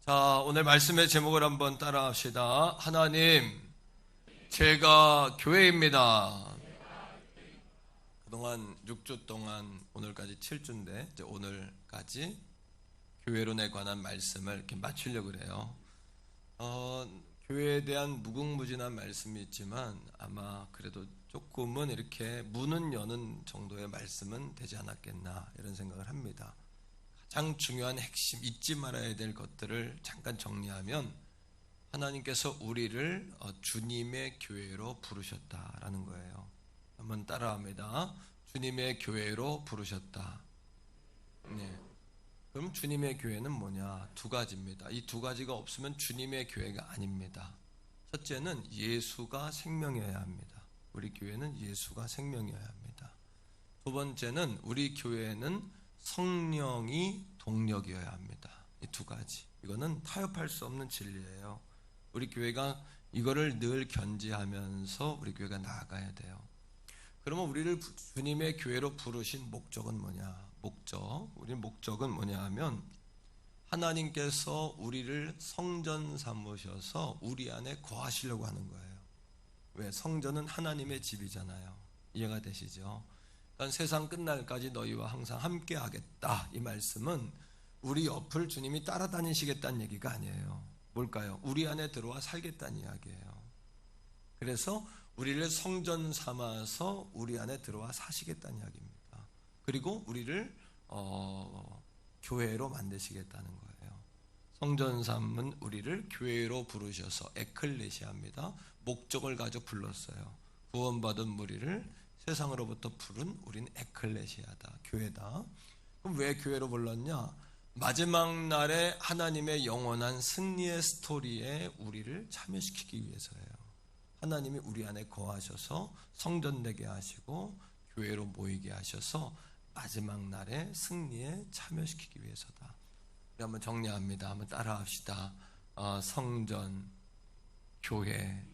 자, 오늘 말씀의 제목을 한번 따라 합시다. 하나님, 제가 교회입니다. 그동안 6주 동안 오늘까지 7주인데 이제 오늘까지 교회론에 관한 말씀을 이렇게 마치려고 그래요. 교회에 대한 무궁무진한 말씀이 있지만 아마 그래도 조금은 이렇게 문은 여는 정도의 말씀은 되지 않았겠나 이런 생각을 합니다. 가장 중요한 핵심, 잊지 말아야 될 것들을 잠깐 정리하면 하나님께서 우리를 주님의 교회로 부르셨다라는 거예요. 한번 따라합니다. 주님의 교회로 부르셨다. 네. 그럼 주님의 교회는 뭐냐? 두 가지입니다. 이 두 가지가 없으면 주님의 교회가 아닙니다. 첫째는 예수가 생명이어야 합니다. 우리 교회는 예수가 생명이어야 합니다. 두 번째는 우리 교회는 성령이 동력이어야 합니다. 이 두 가지. 이거는 타협할 수 없는 진리예요. 우리 교회가 이거를 늘 견지하면서 우리 교회가 나아가야 돼요. 그러면 우리를 주님의 교회로 부르신 목적은 뭐냐? 우리 목적은 뭐냐 하면 하나님께서 우리를 성전 삼으셔서 우리 안에 거하시려고 하는 거예요. 왜? 성전은 하나님의 집이잖아요. 이해가 되시죠? 그러니까 세상 끝날까지 너희와 항상 함께 하겠다. 이 말씀은 우리 옆을 주님이 따라다니시겠다는 얘기가 아니에요. 뭘까요? 우리 안에 들어와 살겠다는 이야기예요. 그래서 우리를 성전 삼아서 우리 안에 들어와 사시겠다는 이야기입니다. 그리고 우리를 교회로 만드시겠다는 거예요. 성전 삼은 우리를 교회로 부르셔서 에클레시아입니다. 목적을 가지고 불렀어요. 구원받은 우리를 세상으로부터 부른 우린 에클레시아다, 교회다. 그럼 왜 교회로 불렀냐? 마지막 날에 하나님의 영원한 승리의 스토리에 우리를 참여시키기 위해서예요. 하나님이 우리 안에 거하셔서 성전되게 하시고 교회로 모이게 하셔서 마지막 날에 승리에 참여시키기 위해서다. 한번 정리합니다. 한번 따라합시다. 성전, 교회,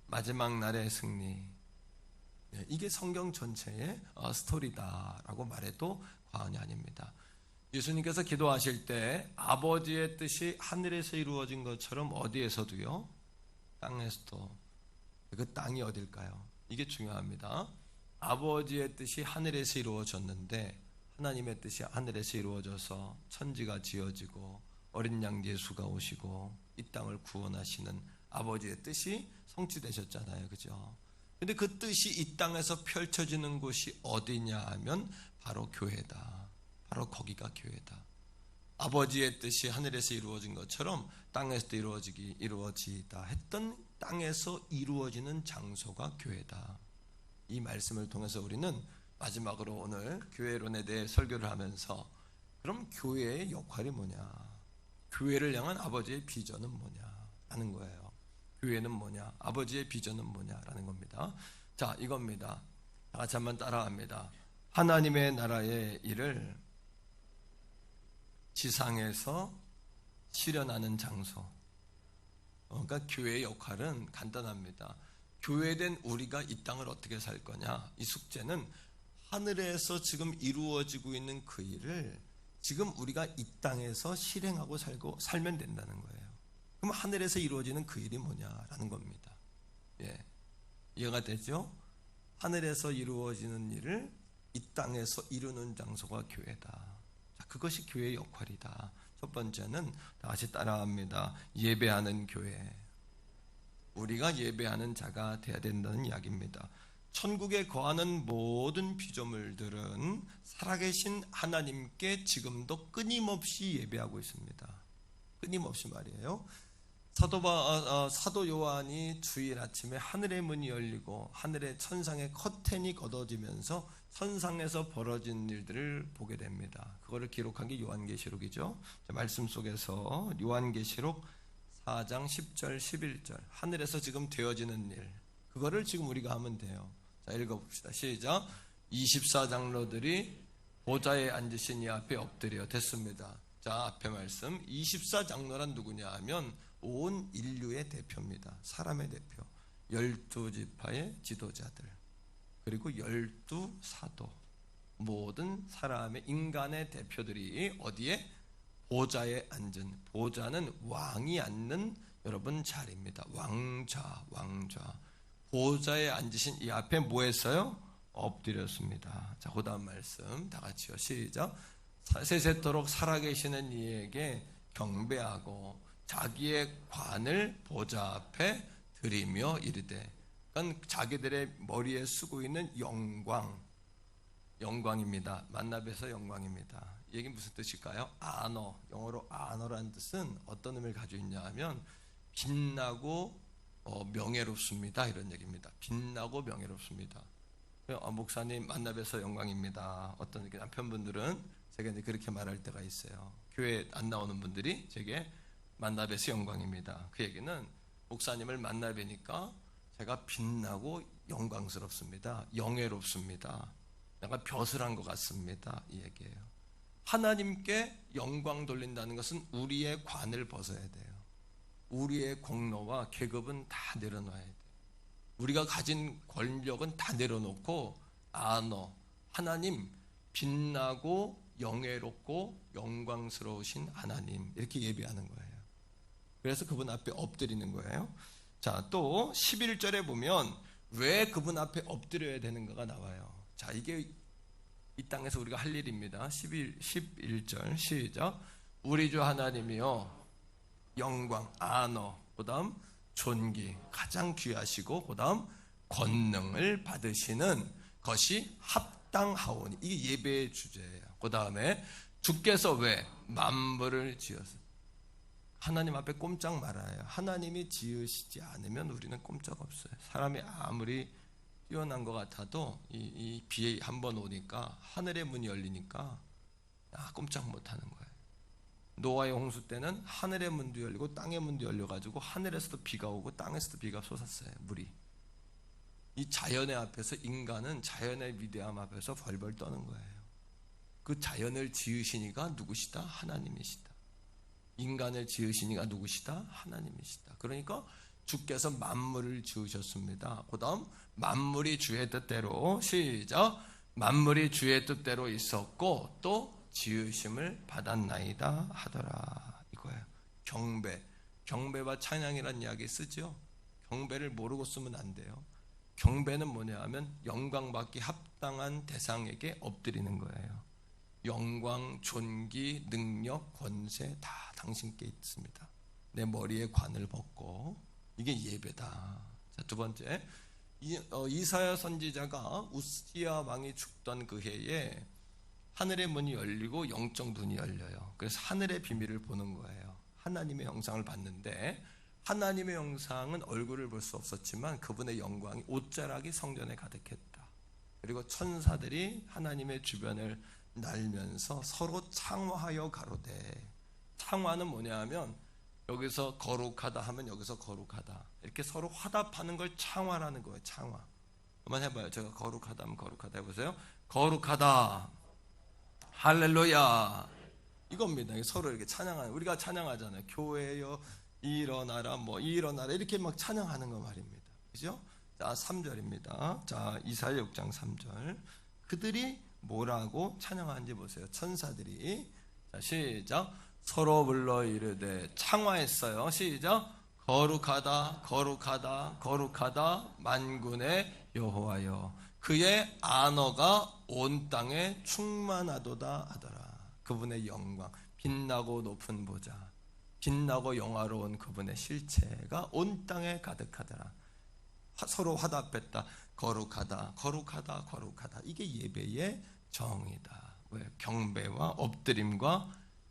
마지막 날의 승리. 이게 성경 전체의 스토리다라고 말해도 과언이 아닙니다. 예수님께서 기도하실 때 아버지의 뜻이 하늘에서 이루어진 것처럼 어디에서도요? 땅에서도. 그 땅이 어딜까요? 이게 중요합니다. 아버지의 뜻이 하늘에서 이루어졌는데 하나님의 뜻이 하늘에서 이루어져서 천지가 지어지고 어린 양 예수가 오시고 이 땅을 구원하시는 아버지의 뜻이 성취되셨잖아요. 그죠? 근데 그 뜻이 이 땅에서 펼쳐지는 곳이 어디냐 하면 바로 교회다. 바로 거기가 교회다. 아버지의 뜻이 하늘에서 이루어진 것처럼 땅에서도 이루어지다 했던 땅에서 이루어지는 장소가 교회다. 이 말씀을 통해서 우리는 마지막으로 오늘 교회론에 대해 설교를 하면서 그럼 교회의 역할이 뭐냐? 교회를 향한 아버지의 비전은 뭐냐? 라는 거예요. 교회는 뭐냐? 아버지의 비전은 뭐냐? 라는 겁니다. 자, 이겁니다. 다 같이 한번 따라합니다. 하나님의 나라의 일을 지상에서 실현하는 장소. 그러니까 교회의 역할은 간단합니다. 교회된 우리가 이 땅을 어떻게 살 거냐? 이 숙제는 하늘에서 지금 이루어지고 있는 그 일을 지금 우리가 이 땅에서 실행하고 살면 된다는 거예요. 그럼 하늘에서 이루어지는 그 일이 뭐냐라는 겁니다. 예, 이해가 되죠? 하늘에서 이루어지는 일을 이 땅에서 이루는 장소가 교회다. 그것이 교회의 역할이다. 첫 번째는 다 같이 따라합니다. 예배하는 교회. 우리가 예배하는 자가 되어야 된다는 이야기입니다. 천국에 거하는 모든 피조물들은 살아계신 하나님께 지금도 끊임없이 예배하고 있습니다. 끊임없이 말이에요. 사도 요한이 주일 아침에 하늘의 문이 열리고 하늘의 천상의 커튼이 걷어지면서 천상에서 벌어진 일들을 보게 됩니다. 그거를 기록한 게 요한계시록이죠. 말씀 속에서 요한계시록 4장 10절 11절 하늘에서 지금 되어지는 일, 그거를 지금 우리가 하면 돼요. 자, 읽어봅시다. 시작. 24장로들이 보좌에 앉으신 이 앞에 엎드려. 됐습니다. 자, 앞에 말씀. 24장로란 누구냐 하면 온 인류의 대표입니다. 사람의 대표. 12지파의 지도자들, 그리고 12사도, 모든 사람의 인간의 대표들이 어디에? 보좌에 앉은, 보좌는 왕이 앉는 여러분 자리입니다. 왕좌. 보좌에 앉으신 이 앞에 뭐 했어요? 엎드렸습니다. 자, 그 다음 말씀 다 같이요. 시작. 세세토록 살아계시는 이에게 경배하고 자기의 관을 보좌 앞에 드리며 이르되, 그러니까 자기들의 머리에 쓰고 있는 영광입니다. 만나뵈서 영광입니다. 이 얘기는 무슨 뜻일까요? 아너, 영어로 아너라는 뜻은 어떤 의미를 가지고 있냐 하면 빛나고 명예롭습니다, 이런 얘기입니다. 빛나고 명예롭습니다. 목사님 만나뵈서 영광입니다. 어떤 남편분들은 제가 이제 그렇게 말할 때가 있어요. 교회 안 나오는 분들이 제게 만나뵈서 영광입니다. 그 얘기는 목사님을 만나뵈니까 제가 빛나고 영광스럽습니다. 영예롭습니다. 약간 벼슬한 것 같습니다. 이 얘기예요. 하나님께 영광 돌린다는 것은 우리의 관을 벗어야 돼요. 우리의 공로와 계급은 다 내려놔야 돼요. 우리가 가진 권력은 다 내려놓고 하나님 빛나고 영예롭고 영광스러우신 하나님, 이렇게 예배하는 거예요. 그래서 그분 앞에 엎드리는 거예요. 자, 또 11절에 보면 왜 그분 앞에 엎드려야 되는가가 나와요. 자, 이게 이 땅에서 우리가 할 일입니다. 11절 시작. 우리 주 하나님이여 영광, 그 다음 존귀, 가장 귀하시고 그 다음 권능을 받으시는 것이 합당하오니, 이게 예배의 주제예요. 그 다음에 주께서 왜 만물을 지었어요? 하나님 앞에 꼼짝 말아요. 하나님이 지으시지 않으면 우리는 꼼짝 없어요. 사람이 아무리 뛰어난 것 같아도 이 비에 한번 오니까 하늘의 문이 열리니까 꼼짝 못하는 거예요. 노아의 홍수 때는 하늘의 문도 열리고 땅의 문도 열려가지고 하늘에서도 비가 오고 땅에서도 비가 쏟았어요. 물이. 이 자연의 앞에서 인간은 자연의 위대함 앞에서 벌벌 떠는 거예요. 그 자연을 지으시니가 누구시다? 하나님이시다. 인간을 지으시니가 누구시다? 하나님이시다. 그러니까 주께서 만물을 지으셨습니다. 그 다음 만물이 주의 뜻대로, 시작. 만물이 주의 뜻대로 있었고 또 지으심을 받았나이다 하더라, 이거예요. 경배와 찬양이라는 이야기 쓰죠. 경배를 모르고 쓰면 안 돼요. 경배는 뭐냐 하면 영광받기 합당한 대상에게 엎드리는 거예요. 영광, 존귀, 능력, 권세 다 당신께 있습니다. 내 머리에 관을 벗고, 이게 예배다. 자, 두 번째, 이사야 선지자가 우스지야 왕이 죽던 그 해에 하늘의 문이 열리고 영적 눈이 열려요. 그래서 하늘의 비밀을 보는 거예요. 하나님의 형상을 봤는데, 하나님의 형상은 얼굴을 볼 수 없었지만 그분의 영광이, 옷자락이 성전에 가득했다. 그리고 천사들이 하나님의 주변을 날면서 서로 창화하여 가로되, 창화는 뭐냐 하면 여기서 거룩하다 하면 여기서 거룩하다, 이렇게 서로 화답하는 걸 창화라는 거예요. 창화. 한번 해봐요. 제가 거룩하다 하면 거룩하다 해보세요. 거룩하다, 할렐루야, 이겁니다. 서로 이렇게 찬양하는, 우리가 찬양하잖아요. 교회여 일어나라, 일어나라, 이렇게 막 찬양하는 거 말입니다. 그죠? 자, 3절입니다. 자, 이사야 6장 3절. 그들이 뭐라고 찬양하는지 보세요. 천사들이. 자, 시작. 서로 불러 이르되, 창화했어요. 시작. 거룩하다, 거룩하다, 거룩하다, 만군의 여호와여, 그의 안어가 온 땅에 충만하도다 하더라. 그분의 영광, 빛나고 높은 보좌, 빛나고 영화로운 그분의 실체가 온 땅에 가득하더라. 서로 화답했다. 거룩하다, 거룩하다, 거룩하다. 이게 예배의 정의다. 왜? 경배와 엎드림과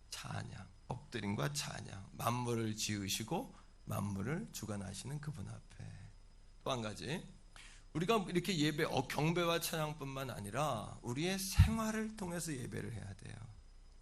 찬양, 엎드림과 찬양. 만물을 지으시고 만물을 주관하시는 그분 앞에. 또 한 가지, 우리가 이렇게 예배, 경배와 찬양뿐만 아니라 우리의 생활을 통해서 예배를 해야 돼요.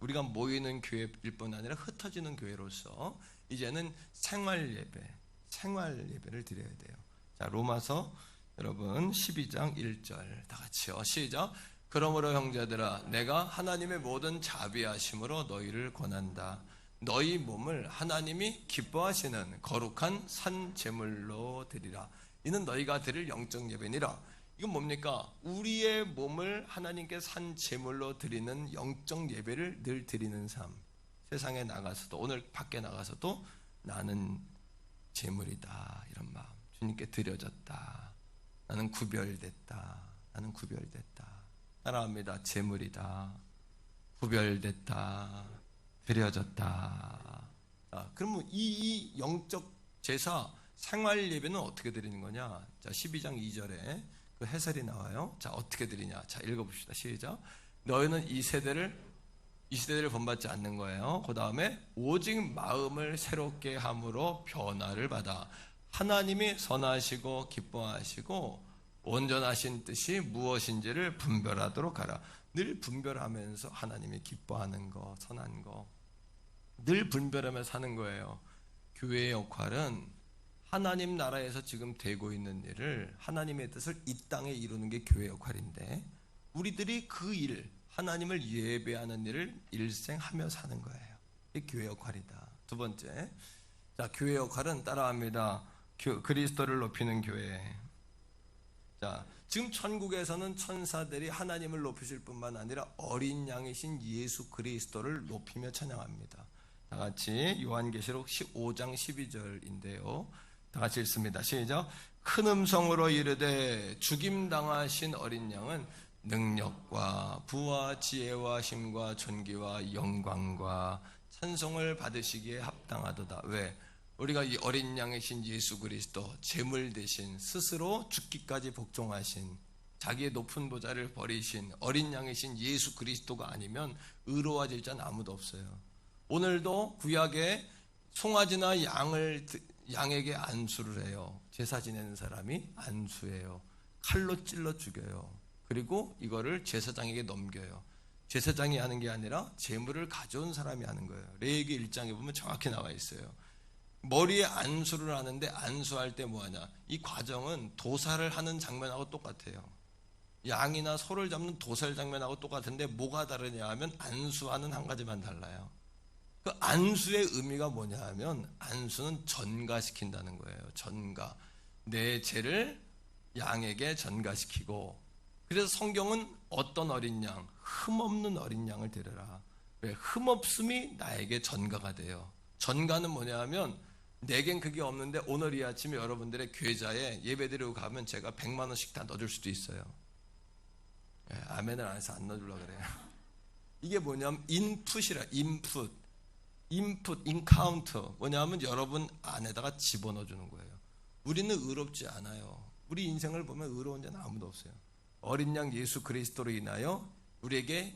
우리가 모이는 교회일 뿐 아니라 흩어지는 교회로서 이제는 생활 예배를 드려야 돼요. 자, 로마서 여러분 12장 1절 다 같이요. 시작. 그러므로 형제들아, 내가 하나님의 모든 자비하심으로 너희를 권한다. 너희 몸을 하나님이 기뻐하시는 거룩한 산 제물로 드리라. 이는 너희가 드릴 영적 예배니라. 이건 뭡니까? 우리의 몸을 하나님께 산 제물로 드리는 영적 예배를 늘 드리는 삶. 세상에 나가서도, 오늘 밖에 나가서도 나는 제물이다, 이런 마음. 주님께 드려졌다. 나는 구별됐다. 나는 구별됐다. 따라합니다. 제물이다. 구별됐다. 드려졌다. 자, 그러면 이 영적 제사 생활 예배는 어떻게 드리는 거냐? 자, 12장 2절에 그 해설이 나와요. 자, 어떻게 드리냐? 자, 읽어봅시다. 시작. 너희는 이 시대를 본받지 않는 거예요. 그 다음에 오직 마음을 새롭게 함으로 변화를 받아 하나님이 선하시고 기뻐하시고 온전하신 뜻이 무엇인지를 분별하도록 하라. 늘 분별하면서 하나님이 기뻐하는 거, 선한 거 늘 분별하면서 사는 거예요. 교회의 역할은 하나님 나라에서 지금 되고 있는 일을, 하나님의 뜻을 이 땅에 이루는 게 교회 역할인데, 우리들이 그 일, 하나님을 예배하는 일을 일생하며 사는 거예요. 이게 교회 역할이다. 두 번째, 자, 교회 역할은 따라합니다. 그리스도를 높이는 교회. 자, 지금 천국에서는 천사들이 하나님을 높이실 뿐만 아니라 어린 양이신 예수 그리스도를 높이며 찬양합니다. 다 같이 요한계시록 15장 12절인데요. 다 같이 읽습니다. 시작. 큰 음성으로 이르되 죽임당하신 어린 양은 능력과 부와 지혜와 힘과 존귀와 영광과 찬송을 받으시기에 합당하도다. 왜? 우리가 이 어린 양이신 예수 그리스도, 제물 대신 스스로 죽기까지 복종하신, 자기의 높은 보좌를 버리신 어린 양이신 예수 그리스도가 아니면 의로워질 자는 아무도 없어요. 오늘도 구약에 송아지나 양에게 안수를 해요. 제사 지내는 사람이 안수해요. 칼로 찔러 죽여요. 그리고 이거를 제사장에게 넘겨요. 제사장이 하는 게 아니라 제물을 가져온 사람이 하는 거예요. 레위기 1장에 보면 정확히 나와 있어요. 머리에 안수를 하는데, 안수할 때 뭐하냐, 이 과정은 도살을 하는 장면하고 똑같아요. 양이나 소를 잡는 도살 장면하고 똑같은데 뭐가 다르냐 하면 안수하는 한 가지만 달라요. 그 안수의 의미가 뭐냐 하면, 안수는 전가시킨다는 거예요. 전가. 내 죄를 양에게 전가시키고, 그래서 성경은 어떤 어린 양, 흠없는 어린 양을 데려라. 왜? 흠없음이 나에게 전가가 돼요. 전가는 뭐냐 하면, 내겐 그게 없는데 오늘 이 아침에 여러분들의 계좌에 예배드리고 가면 제가 100만 원씩 다 넣어줄 수도 있어요. 예, 아멘을 안 해서 안 넣어주려고 그래요. 이게 뭐냐면 인풋이라. 인카운터. 뭐냐면 여러분 안에다가 집어넣어주는 거예요. 우리는 의롭지 않아요. 우리 인생을 보면 의로운 자는 아무도 없어요. 어린 양 예수 그리스도로 인하여 우리에게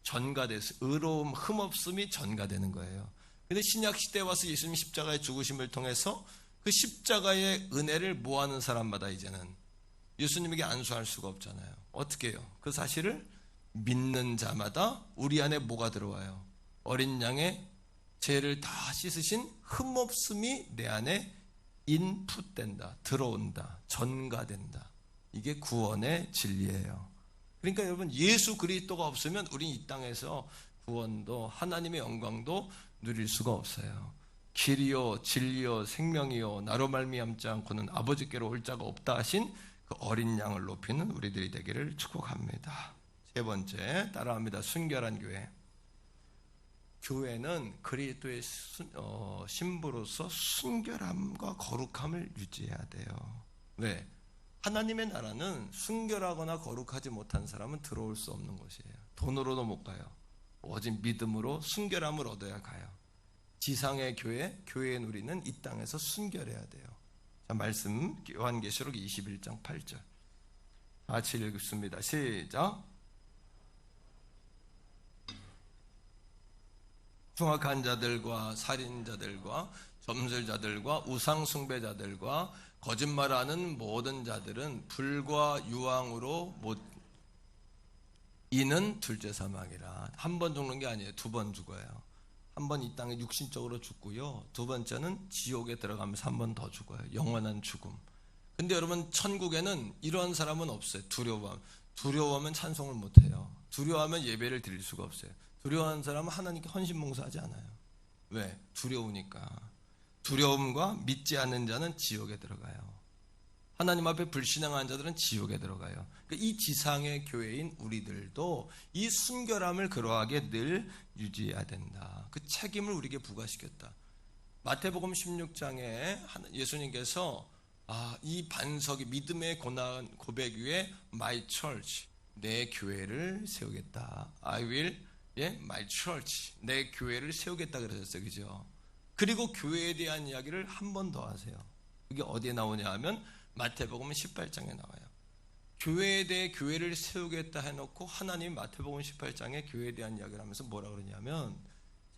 전가돼서 의로움, 흠없음이 전가되는 거예요. 근데 신약 시대에 와서 예수님 십자가의 죽으심을 통해서 그 십자가의 은혜를 모아는 사람마다 이제는 예수님에게 안수할 수가 없잖아요. 어떻게 해요? 그 사실을 믿는 자마다 우리 안에 뭐가 들어와요? 어린 양의 죄를 다 씻으신 흠없음이 내 안에 인풋된다, 들어온다, 전가된다. 이게 구원의 진리예요. 그러니까 여러분, 예수 그리스도가 없으면 우린 이 땅에서 구원도 하나님의 영광도 누릴 수가 없어요. 길이요 진리요 생명이요 나로 말미암지 않고는 아버지께로 올 자가 없다 하신 그 어린 양을 높이는 우리들이 되기를 축복합니다. 세 번째, 따라합니다. 순결한 교회. 교회는 그리스도의 신부로서 순결함과 거룩함을 유지해야 돼요. 왜? 하나님의 나라는 순결하거나 거룩하지 못한 사람은 들어올 수 없는 곳이에요. 돈으로도 못 가요. 오직 믿음으로 순결함을 얻어야 가요. 지상의 교회의 우리는 이 땅에서 순결해야 돼요. 자, 말씀 요한계시록 21장 8절 같이 읽습니다. 시작. 흉악한 자들과 살인자들과 점술자들과 우상숭배자들과 거짓말하는 모든 자들은 불과 유황으로 못 이는 둘째 사망이라. 한 번 죽는 게 아니에요. 두 번 죽어요. 한 번 이 땅에 육신적으로 죽고요. 두 번째는 지옥에 들어가면서 한 번 더 죽어요. 영원한 죽음. 근데 여러분, 천국에는 이러한 사람은 없어요. 두려워하면 찬송을 못해요. 두려워하면 예배를 드릴 수가 없어요. 두려워하는 사람은 하나님께 헌신봉사하지 않아요. 왜? 두려우니까. 두려움과 믿지 않는 자는 지옥에 들어가요. 하나님 앞에 불신앙한 자들은 지옥에 들어가요. 그러니까 이 지상의 교회인 우리들도 이 순결함을 그러하게 늘 유지해야 된다. 그 책임을 우리에게 부과시켰다. 마태복음 16장에 예수님께서 이 반석이 믿음의 고백 위에 my church, 내 교회를 세우겠다. I will, my church, 내 교회를 세우겠다 그러셨어요. 그죠? 그리고 교회에 대한 이야기를 한 번 더 하세요. 그게 어디에 나오냐 하면 마태복음 18장에 나와요. 교회에 대해 교회를 세우겠다 해놓고 하나님 마태복음 18장에 교회에 대한 이야기를 하면서 뭐라 그러냐면,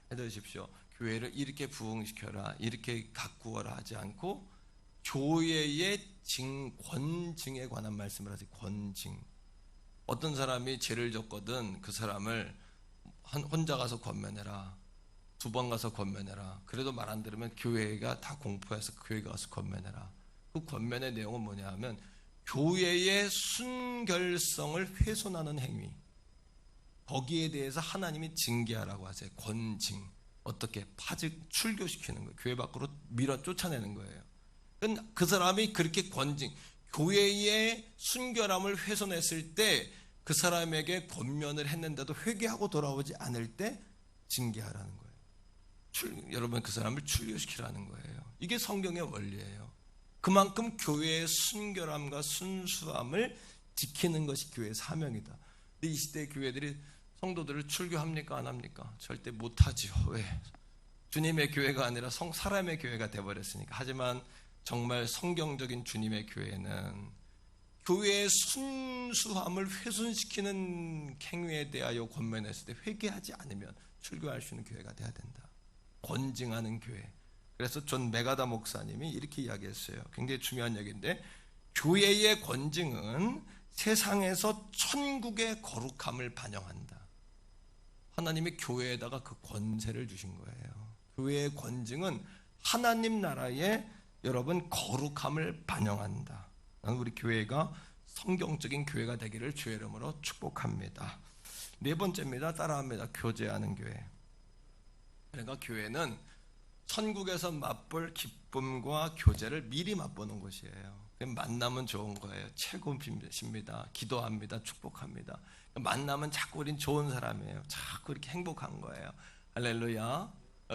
잘 들으십시오. 교회를 이렇게 부흥시켜라, 이렇게 가꾸어라 하지 않고 교회의 권징에 관한 말씀을 하세요. 권징. 어떤 사람이 죄를 졌거든 그 사람을 혼자 가서 권면해라, 2번 가서 권면해라. 그래도 말 안 들으면 교회가 다 공포해서 교회가 가서 권면해라. 그 권면의 내용은 뭐냐 하면 교회의 순결성을 훼손하는 행위, 거기에 대해서 하나님이 징계하라고 하세요. 권징. 어떻게? 파직, 출교시키는 거예요. 교회 밖으로 밀어 쫓아내는 거예요. 그 사람이 그렇게 권징, 교회의 순결함을 훼손했을 때 그 사람에게 권면을 했는데도 회개하고 돌아오지 않을 때 징계하라는 거예요. 여러분, 그 사람을 출교시키라는 거예요. 이게 성경의 원리예요. 그만큼 교회의 순결함과 순수함을 지키는 것이 교회의 사명이다. 근데 이 시대의 교회들이 성도들을 출교합니까? 안 합니까? 절대 못하죠. 왜? 주님의 교회가 아니라 사람의 교회가 되어버렸으니까. 하지만 정말 성경적인 주님의 교회는 교회의 순수함을 훼손시키는 행위에 대하여 권면했을 때 회개하지 않으면 출교할 수 있는 교회가 돼야 된다. 권징하는 교회. 그래서 존 메가다 목사님이 이렇게 이야기했어요. 굉장히 중요한 얘기인데, 교회의 권징은 세상에서 천국의 거룩함을 반영한다. 하나님이 교회에다가 그 권세를 주신 거예요. 교회의 권징은 하나님 나라의 여러분 거룩함을 반영한다. 우리 교회가 성경적인 교회가 되기를 주의 이름으로 축복합니다. 4번째입니다. 따라합니다. 교제하는 교회. 그러니까 교회는 천국에서 맛볼 기쁨과 교제를 미리 맛보는 곳이에요. 만나면 좋은 거예요. 최고십니다. 기도합니다. 축복합니다. 만나면 자꾸 우린 좋은 사람이에요. 자꾸 이렇게 행복한 거예요. 할렐루야.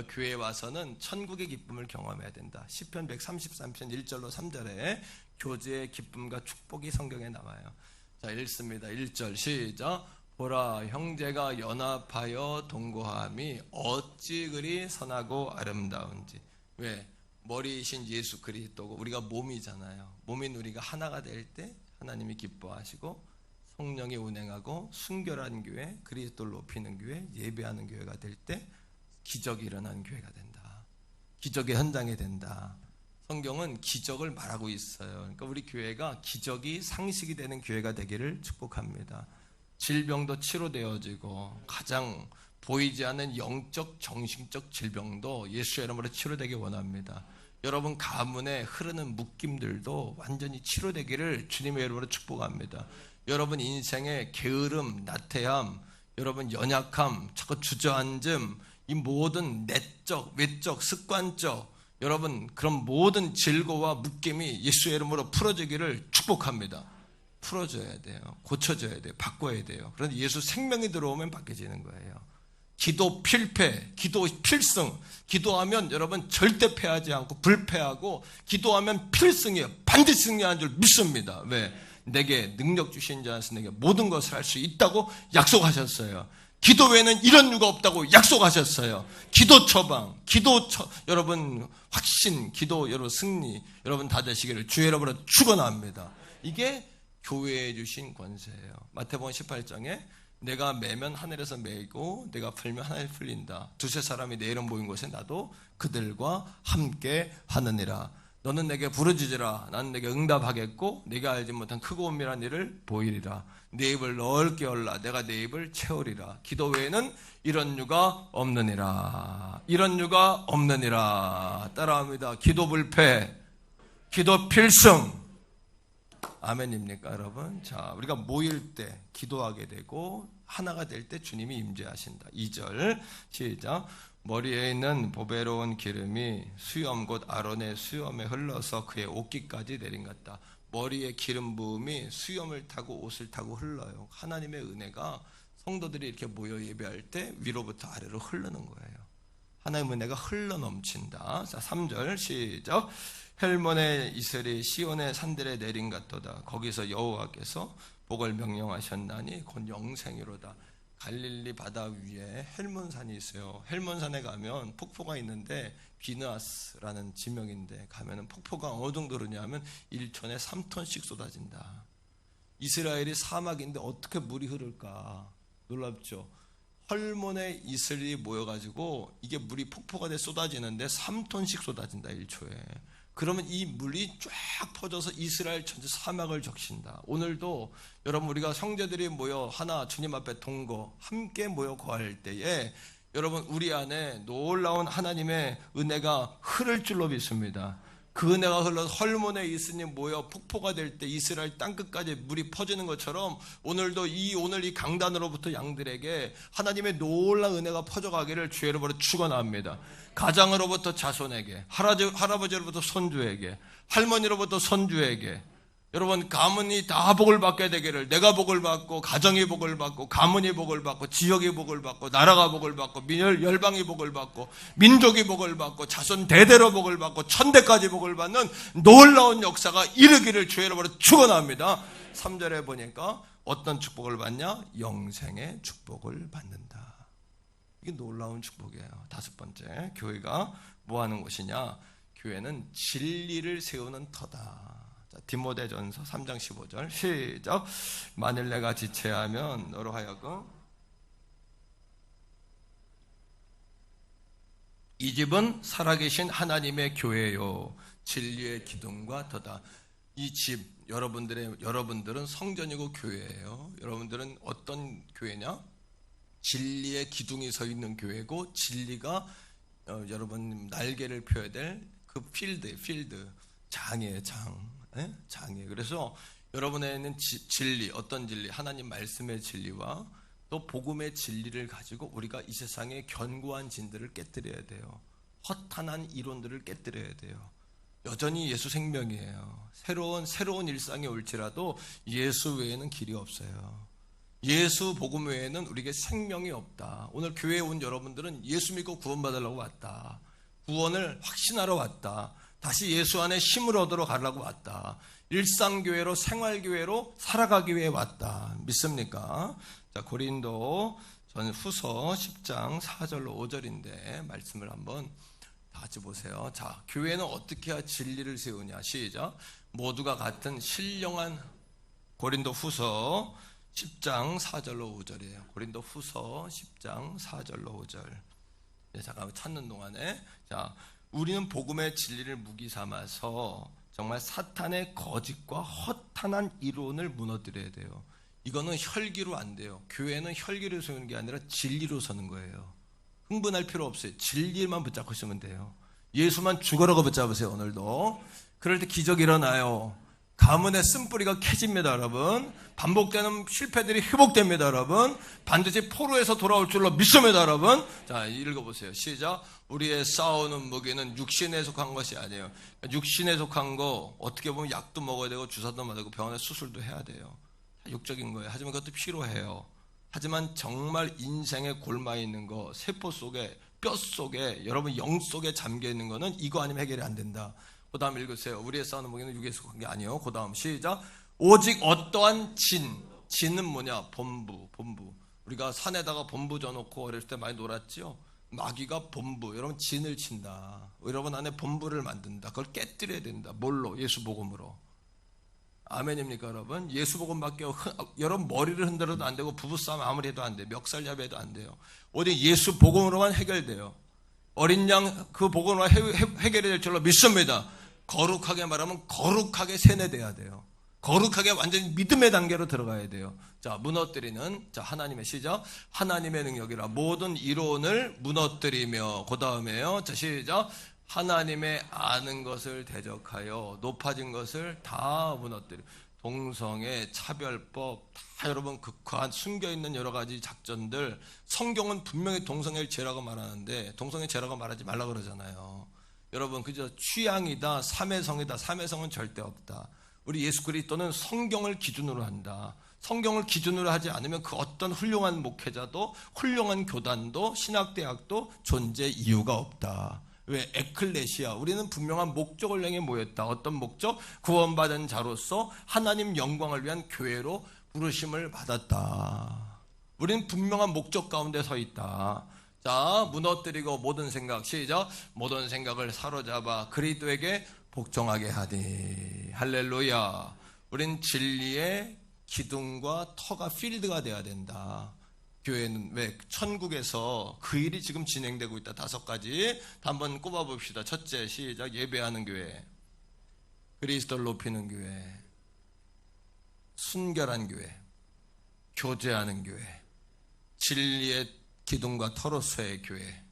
교회에 와서는 천국의 기쁨을 경험해야 된다. 시편 133편 1절로 3절에 교제의 기쁨과 축복이 성경에 나와요. 자, 읽습니다. 1절 시작. 보라, 형제가 연합하여 동거함이 어찌 그리 선하고 아름다운지. 왜? 머리이신 예수 그리스도고 우리가 몸이잖아요. 몸인 우리가 하나가 될 때 하나님이 기뻐하시고 성령이 운행하고 순결한 교회, 그리스도를 높이는 교회, 예배하는 교회가 될 때 기적이 일어나는 교회가 된다. 기적의 현장이 된다. 성경은 기적을 말하고 있어요. 그러니까 우리 교회가 기적이 상식이 되는 교회가 되기를 축복합니다. 질병도 치료되어지고 가장 보이지 않는 영적 정신적 질병도 예수의 이름으로 치료되기 원합니다. 여러분 가문에 흐르는 묶임들도 완전히 치료되기를 주님의 이름으로 축복합니다. 여러분 인생의 게으름, 나태함, 여러분 연약함, 자꾸 주저앉음, 이 모든 내적, 외적, 습관적 여러분 그런 모든 질고와 묶임이 예수의 이름으로 풀어지기를 축복합니다. 풀어줘야 돼요. 고쳐줘야 돼요. 바꿔야 돼요. 그런데 예수 생명이 들어오면 바뀌어지는 거예요. 기도 필패, 기도 필승. 기도하면 여러분 절대 패하지 않고 불패하고 기도하면 필승이에요. 반드시 승리하는 줄 믿습니다. 왜? 내게 능력 주신 자에서 내게 모든 것을 할 수 있다고 약속하셨어요. 기도 외에는 이런 이유가 없다고 약속하셨어요. 기도 처방, 여러분 확신, 기도 여러분 승리, 여러분 다 되시기를 주의 이름으로 축원합니다. 이게 교회에 주신 권세예요. 마태복음 18장에 내가 매면 하늘에서 매고 내가 풀면 하늘에 풀린다. 두세 사람이 내 이름 모인 곳에 나도 그들과 함께 하느니라. 너는 내게 부르짖으라. 나는 내게 응답하겠고 내가 알지 못한 크고 은밀한 일을 보이리라. 내 입을 넓게 열라. 내가 내 입을 채우리라. 기도 외에는 이런 유가 없느니라. 이런 유가 없느니라. 따라합니다. 기도 불패, 기도 필승. 아멘입니까 여러분? 자, 우리가 모일 때 기도하게 되고 하나가 될 때 주님이 임재하신다. 2절 시작. 머리에 있는 보배로운 기름이 수염 곧 아론의 수염에 흘러서 그의 옷깃까지 내린 같다. 머리에 기름 부음이 수염을 타고 옷을 타고 흘러요. 하나님의 은혜가 성도들이 이렇게 모여 예배할 때 위로부터 아래로 흐르는 거예요. 하나님의 은혜가 흘러 넘친다. 자, 3절 시작. 헬몬의 이슬이 시온의 산들에 내린 같도다. 거기서 여호와께서 복을 명령하셨나니 곧 영생이로다. 갈릴리 바다 위에 헬몬산이 있어요. 헬몬산에 가면 폭포가 있는데 비느아스라는 지명인데 가면은 폭포가 어느 정도로냐면 1톤에 3톤씩 쏟아진다. 이스라엘이 사막인데 어떻게 물이 흐를까? 놀랍죠? 헐몬의 이슬이 모여가지고 이게 물이 폭포가 돼 쏟아지는데 3톤씩 쏟아진다 1초에. 그러면 이 물이 쫙 퍼져서 이스라엘 전체 사막을 적신다. 오늘도 여러분 우리가 형제들이 모여 하나 주님 앞에 동거 함께 모여 거할 때에 여러분 우리 안에 놀라운 하나님의 은혜가 흐를 줄로 믿습니다. 그 은혜가 흘러서 헐몬의 이슬이 모여 폭포가 될 때 이스라엘 땅끝까지 물이 퍼지는 것처럼 오늘도 오늘 이 강단으로부터 양들에게 하나님의 놀라운 은혜가 퍼져가기를 주의 이름으로 축원합니다. 가장으로부터 자손에게, 할아버지로부터 손주에게, 할머니로부터 손주에게, 여러분 가문이 다 복을 받게 되기를, 내가 복을 받고 가정이 복을 받고 가문이 복을 받고 지역이 복을 받고 나라가 복을 받고 열방이 복을 받고 민족이 복을 받고 자손 대대로 복을 받고 천대까지 복을 받는 놀라운 역사가 이르기를 주의 이름으로 축원합니다. 3절에 보니까 어떤 축복을 받냐? 영생의 축복을 받는다. 이게 놀라운 축복이에요. 5번째, 교회가 뭐 하는 곳이냐? 교회는 진리를 세우는 터다. 디모데전서 3장 15절 시작. 만일 내가 지체하면 너로 하여금 이 집은 살아계신 하나님의 교회요 진리의 기둥과 터다. 이 집 여러분들은 성전이고 교회예요. 여러분들은 어떤 교회냐? 진리의 기둥이 서 있는 교회고 진리가 여러분 날개를 펴야 될 그 필드 장이에요. 장이에요. 그래서 여러분에는 진리, 어떤 진리? 하나님 말씀의 진리와 또 복음의 진리를 가지고 우리가 이 세상의 견고한 진들을 깨뜨려야 돼요. 허탄한 이론들을 깨뜨려야 돼요. 여전히 예수 생명이에요. 새로운 일상이 올지라도 예수 외에는 길이 없어요. 예수 복음 외에는 우리에게 생명이 없다. 오늘 교회에 온 여러분들은 예수 믿고 구원받으려고 왔다. 구원을 확신하러 왔다. 다시 예수 안에 힘을 얻으러 가려고 왔다. 일상교회로 생활교회로 살아가기 위해 왔다. 믿습니까? 자, 고린도 후서 10장 4절로 5절인데 말씀을 한번 다 같이 보세요. 자, 교회는 어떻게 해야 진리를 세우냐? 시작. 모두가 같은 신령한 고린도 후서 10장 4절로 5절이에요. 고린도 후서 10장 4절로 5절. 잠깐만 찾는 동안에 자, 우리는 복음의 진리를 무기 삼아서 정말 사탄의 거짓과 허탄한 이론을 무너뜨려야 돼요. 이거는 혈기로 안 돼요. 교회는 혈기로 서는 게 아니라 진리로 서는 거예요. 흥분할 필요 없어요. 진리만 붙잡고 있으면 돼요. 예수만 죽어라고 붙잡으세요. 오늘도. 그럴 때 기적이 일어나요. 가문의 쓴뿌리가 캐집니다, 여러분. 반복되는 실패들이 회복됩니다, 여러분. 반드시 포로에서 돌아올 줄로 믿습니다, 여러분. 자, 읽어보세요. 시작. 우리의 싸우는 무기는 육신에 속한 것이 아니에요. 육신에 속한 거 어떻게 보면 약도 먹어야 되고 주사도 맞고 병원에 수술도 해야 돼요. 육적인 거예요. 하지만 그것도 필요해요. 하지만 정말 인생에 골마 있는 거, 세포 속에, 뼈 속에, 여러분 영 속에 잠겨 있는 거는 이거 아니면 해결이 안 된다. 그 다음 읽으세요. 우리의 싸우는 무기는 육에 속한 게 아니에요. 그 다음 시작. 오직 어떠한 진은 뭐냐? 범부. 우리가 산에다가 범부 져놓고 어렸을 때 많이 놀았죠. 마귀가 범부, 여러분 진을 친다. 여러분 안에 범부를 만든다. 그걸 깨뜨려야 된다. 뭘로? 예수 복음으로. 아멘입니까, 여러분? 예수 복음밖에 여러분 머리를 흔들어도 안 되고 부부싸움 아무리 해도 안 돼. 멱살잡이해도 안 돼요. 오직 예수 복음으로만 해결돼요. 어린 양 그 복음으로 해결이 될 줄로 믿습니다. 거룩하게 말하면 거룩하게 세뇌돼야 돼요. 거룩하게 완전히 믿음의 단계로 들어가야 돼요. 자, 무너뜨리는, 자, 하나님의 시작. 하나님의 능력이라 모든 이론을 무너뜨리며, 그 다음에요. 자, 시작. 하나님의 아는 것을 대적하여 높아진 것을 다 무너뜨려. 동성애, 차별법, 다 여러분 극화한 숨겨있는 여러 가지 작전들. 성경은 분명히 동성애를 죄라고 말하는데 동성애 죄라고 말하지 말라 그러잖아요. 여러분 그저 취향이다, 삼회성이다. 삼회성은 절대 없다. 우리 예수 그리스도는 성경을 기준으로 한다. 성경을 기준으로 하지 않으면 그 어떤 훌륭한 목회자도 훌륭한 교단도 신학대학도 존재 이유가 없다. 왜? 에클레시아, 우리는 분명한 목적을 향해 모였다. 어떤 목적? 구원받은 자로서 하나님 영광을 위한 교회로 부르심을 받았다. 우리는 분명한 목적 가운데 서 있다. 자, 무너뜨리고 모든 생각, 시작. 모든 생각을 사로잡아 그리스도에게 복종하게 하니. 할렐루야. 우린 진리의 기둥과 터가 필드가 돼야 된다. 교회는 왜? 천국에서 그 일이 지금 진행되고 있다. 5가지 한번 꼽아봅시다. 첫째, 시작. 예배하는 교회, 그리스도를 높이는 교회, 순결한 교회, 교제하는 교회, 진리의 기둥과 터로서의 교회.